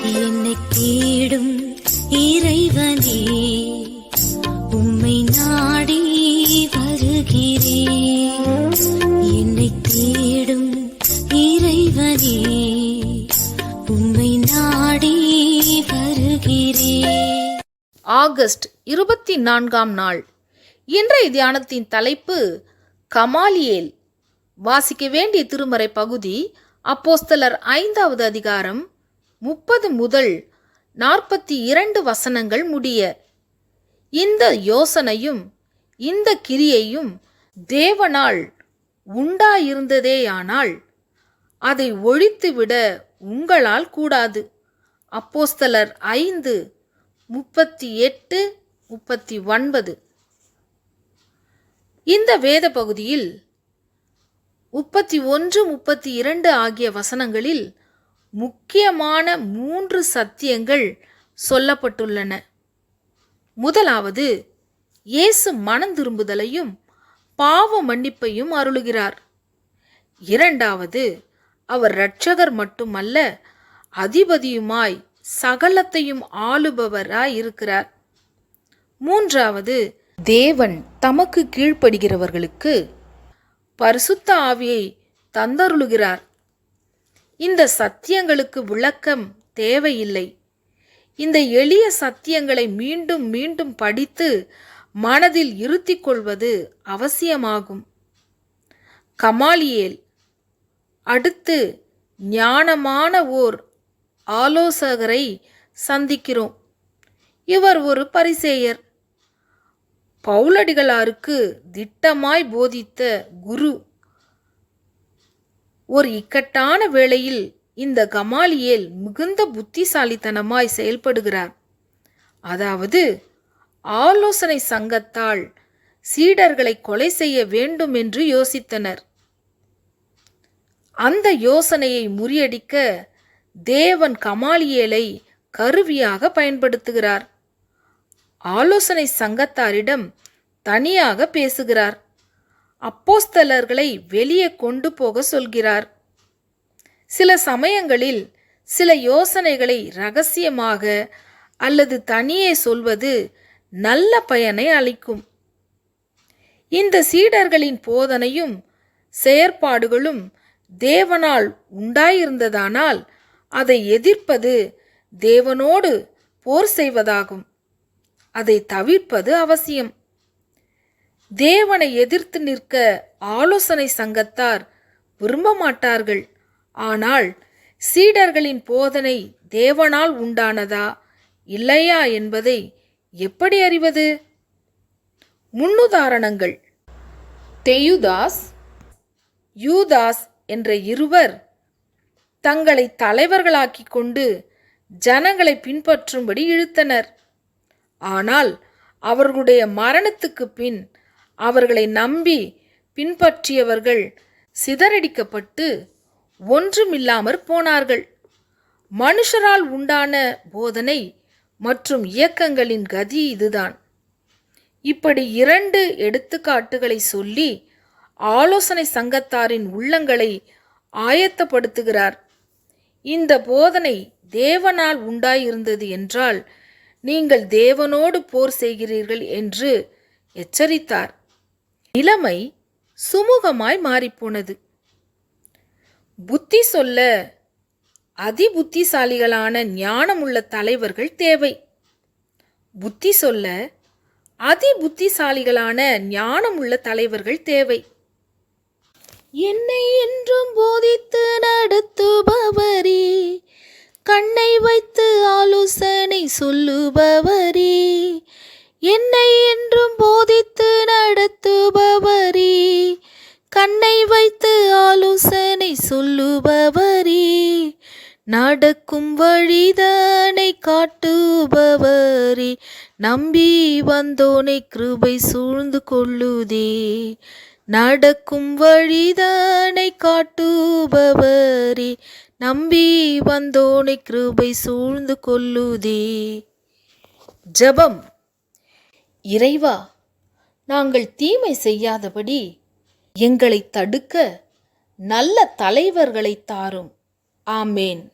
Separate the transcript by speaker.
Speaker 1: என்னை தேடும் இறைவனே, உம்மை நாடி வருகிறேன். என்னை தேடும் இறைவனே, உம்மை நாடி வருகிறேன்.
Speaker 2: ஆகஸ்ட் 24ஆம் நாள். இன்றைய தியானத்தின் தலைப்பு கமாலியேல். வாசிக்க வேண்டிய திருமறை பகுதி அப்போஸ்தலர் 5வது அதிகாரம் 30 முதல் 42 வசனங்கள் முடிய. இந்த யோசனையும் இந்த கிரியையும் தேவனால் உண்டாயிருந்ததேயானால் அதை ஒழித்துவிட உங்களால் கூடாது. அப்போஸ்தலர் 5:38-39. இந்த வேத பகுதியில் 31-32 ஆகிய வசனங்களில் முக்கியமான 3 சத்தியங்கள் சொல்லப்பட்டுள்ளன. முதலாவது, இயேசு மனம் திரும்புதலையும் பாவ மன்னிப்பையும் அருளுகிறார். இரண்டாவது, அவர் இரட்சகர் மட்டுமல்ல, அதிபதியுமாய் சகலத்தையும் ஆளுபவராய் இருக்கிறார். மூன்றாவது, தேவன் தமக்கு கீழ்ப்படுகிறவர்களுக்கு பரிசுத்த ஆவியை தந்தருளுகிறார். இந்த சத்தியங்களுக்கு விளக்கம் தேவையில்லை. இந்த எளிய சத்தியங்களை மீண்டும் மீண்டும் படித்து மனதில் இருத்திக் கொள்வது அவசியமாகும். கமாலியேல். அடுத்து ஞானமான ஓர் ஆலோசகரை சந்திக்கிறோம். இவர் ஒரு பரிசேயர். பவுலடிகளாருக்கு திட்டமாய் போதித்த குரு. ஒரு இக்கட்டான வேளையில் இந்த கமாலியேல் மிகுந்த புத்திசாலித்தனமாய் செயல்படுகிறார். அதாவது, ஆலோசனை சங்கத்தால் சீடர்களை கொலை செய்ய வேண்டும் என்று யோசித்தனர். அந்த யோசனையை முறியடிக்க தேவன் கமாலியேலை கருவியாக பயன்படுத்துகிறார். ஆலோசனை சங்கத்தாரிடம் தனியாக பேசுகிறார். அப்போஸ்தலர்களை வெளியே கொண்டு போக சொல்கிறார். சில சமயங்களில் சில யோசனைகளை இரகசியமாக அல்லது தனியே சொல்வது நல்ல பயனை அளிக்கும். இந்த சீடர்களின் போதனையும் செயற்பாடுகளும் தேவனால் உண்டாயிருந்ததானால் அதை எதிர்ப்பது தேவனோடு போர் செய்வதாகும். அதை தவிர்ப்பது அவசியம். தேவனை எதிர்த்து நிற்க ஆலோசனை சங்கத்தார் விரும்ப மாட்டார்கள். ஆனால் சீடர்களின் போதனை தேவனால் உண்டானதா இல்லையா என்பதை எப்படி அறிவது? முன்னுதாரணங்கள். தெயுதாஸ், யூதாஸ் என்ற இருவர் தங்களை தலைவர்களாக்கிக் கொண்டு ஜனங்களை பின்பற்றும்படி இழுத்தனர். ஆனால் அவர்களுடைய மரணத்துக்கு பின் அவர்களை நம்பி பின்பற்றியவர்கள் சிதறடிக்கப்பட்டு ஒன்றுமில்லாமற் போனார்கள். மனுஷரால் உண்டான போதனை மற்றும் இயக்கங்களின் கதி இதுதான். இப்படி 2 எடுத்துக்காட்டுகளை சொல்லி ஆலோசனை சங்கத்தாரின் உள்ளங்களை ஆயத்தப்படுத்துகிறார். இந்த போதனை தேவனால் உண்டாயிருந்தது என்றால் நீங்கள் தேவனோடு போர் செய்கிறீர்கள் என்று எச்சரித்தார். நிலைமை சுமூகமாய் மாறிப்போனது. புத்தி சொல்ல அதிபுத்திசாலிகளான ஞானமுள்ள தலைவர்கள் தேவை. புத்தி சொல்ல அதிபுத்திசாலிகளான ஞானமுள்ள தலைவர்கள் தேவை. என்னை என்றும் போதித்து நடத்துபவரே, கண்ணை வைத்து ஆலோசனை சொல்லுபவரே, என்னை என்றும் போதித்து நடத்துபவரே, கண்ணை வைத்து ஆலோசனை சொல்லுபவரே, நடக்கும் வழிதனை காட்டுபவரே, நம்பி வந்தோனை கிருபை சூழ்ந்து கொள்ளுதே, நடக்கும் வழிதனை காட்டுபவரே, நம்பி வந்தோனை கிருபை சூழ்ந்து கொள்ளுதே. ஜெபம். இறைவா, நாங்கள் தீமை செய்யாதபடி எங்களை தடுக்க நல்ல தலைவர்களை தாரும். ஆமேன்.